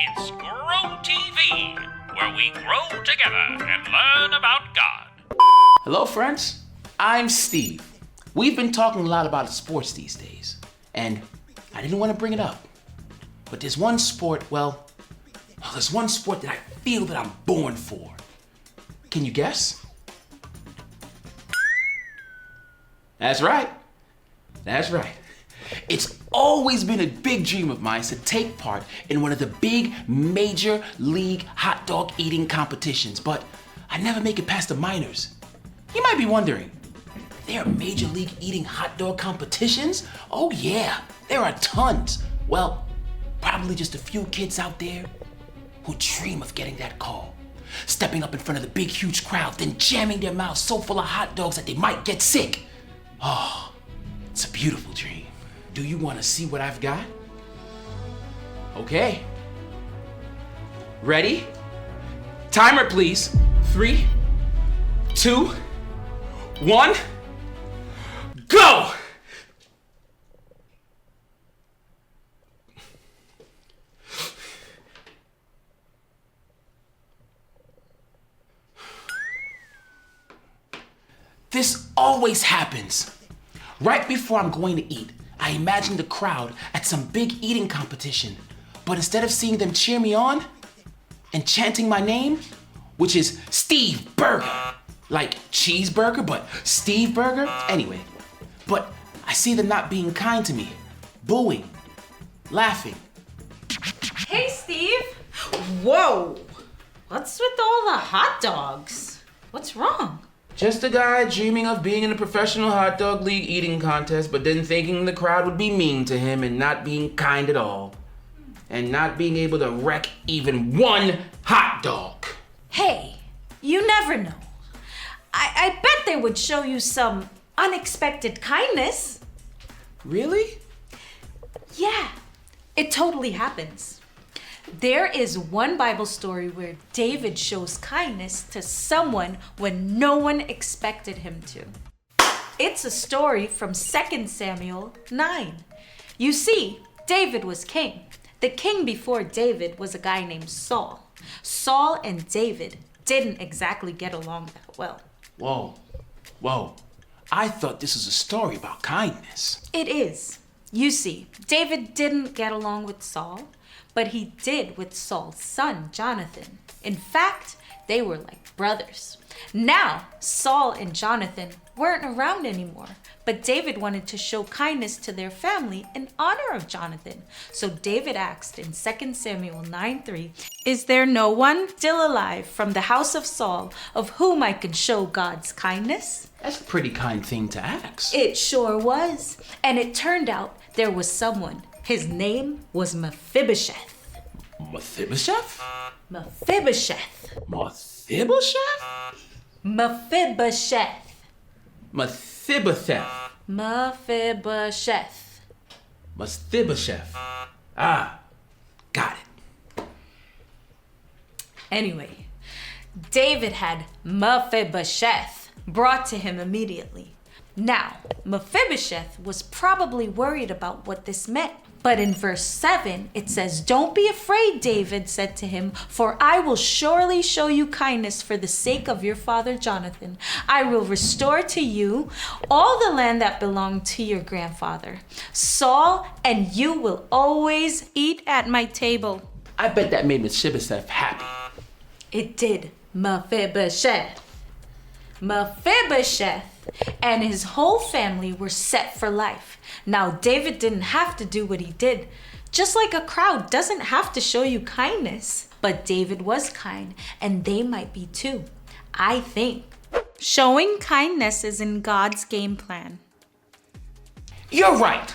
It's Grow TV, where we grow together and learn about God. Hello, friends. I'm Steve. We've been talking a lot about sports these days, and I didn't want to bring it up. But there's one sport, there's one sport that I feel that I'm born for. Can you guess? That's right. That's right. It's always been a big dream of mine to take part in one of the big major league hot dog eating competitions, but I never make it past the minors. You might be wondering, there are major league eating hot dog competitions? Oh yeah, there are tons. Well, probably just a few kids out there who dream of getting that call, stepping up in front of the big huge crowd, then jamming their mouths so full of hot dogs that they might get sick. Oh, it's a beautiful dream. Do you want to see what I've got? Okay. Ready? Timer, please. 3, 2, 1, go! This always happens. Right before I'm going to eat, I imagine the crowd at some big eating competition, but instead of seeing them cheer me on and chanting my name, which is Steve Burger, like cheeseburger, but Steve Burger, anyway, but I see them not being kind to me, booing, laughing. Hey, Steve. Whoa, what's with all the hot dogs? What's wrong? Just a guy dreaming of being in a professional hot dog league eating contest, but then thinking the crowd would be mean to him and not being kind at all. And not being able to wreck even one hot dog. Hey, you never know. I bet they would show you some unexpected kindness. Really? Yeah, it totally happens. There is one Bible story where David shows kindness to someone when no one expected him to. It's a story from 2 Samuel 9. You see, David was king. The king before David was a guy named Saul. Saul and David didn't exactly get along that well. Whoa. I thought this was a story about kindness. It is. You see, David didn't get along with Saul, but he did with Saul's son, Jonathan. In fact, they were like brothers. Now, Saul and Jonathan weren't around anymore, but David wanted to show kindness to their family in honor of Jonathan. So David asked in 2 Samuel 9:3, "Is there no one still alive from the house of Saul of whom I can show God's kindness?" That's a pretty kind thing to ask. It sure was. And it turned out there was someone. His name was Mephibosheth. Mephibosheth? Mephibosheth. Mephibosheth? Mephibosheth. Mephibosheth. Mephibosheth. Mephibosheth. Ah, got it. Anyway, David had Mephibosheth brought to him immediately. Now, Mephibosheth was probably worried about what this meant. But in verse 7, it says, "Don't be afraid," David said to him, "for I will surely show you kindness for the sake of your father Jonathan. I will restore to you all the land that belonged to your grandfather, Saul, and you will always eat at my table." I bet that made Mephibosheth happy. It did. Mephibosheth. Mephibosheth and his whole family were set for life. Now, David didn't have to do what he did. Just like a crowd doesn't have to show you kindness. But David was kind, and they might be too. I think showing kindness is in God's game plan. You're right.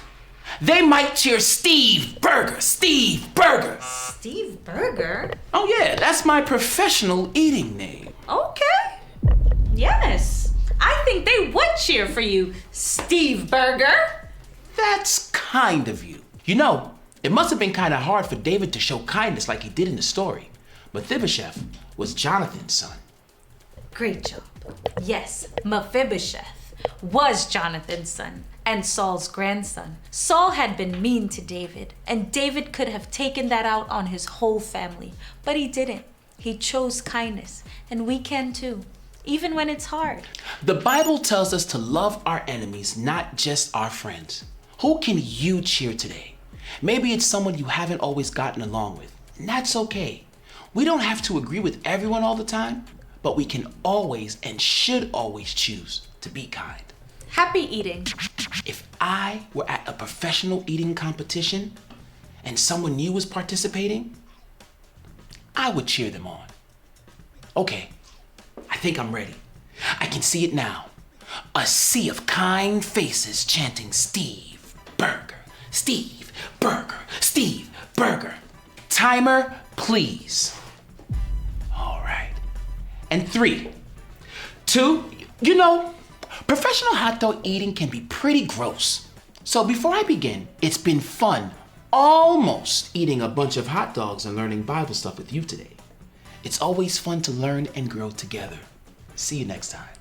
They might cheer Steve Burger, Steve Burger. Steve Burger? Oh yeah, that's my professional eating name. Okay. Yes. I think they would cheer for you, Steve Burger. That's kind of you. You know, it must have been kind of hard for David to show kindness like he did in the story. Mephibosheth was Jonathan's son. Great job. Yes, Mephibosheth was Jonathan's son, and Saul's grandson. Saul had been mean to David, and David could have taken that out on his whole family, but he didn't. He chose kindness, and we can too, even when it's hard. The Bible tells us to love our enemies, not just our friends. Who can you cheer today? Maybe it's someone you haven't always gotten along with, and that's okay. We don't have to agree with everyone all the time, but we can always and should always choose to be kind. Happy eating. If I were at a professional eating competition and someone new was participating, I would cheer them on. Okay, I think I'm ready. I can see it now. A sea of kind faces chanting Steve Burger, Steve Burger, Steve Burger. Timer, please. All right. And 3, 2, professional hot dog eating can be pretty gross. So before I begin, it's been fun almost eating a bunch of hot dogs and learning Bible stuff with you today. It's always fun to learn and grow together. See you next time.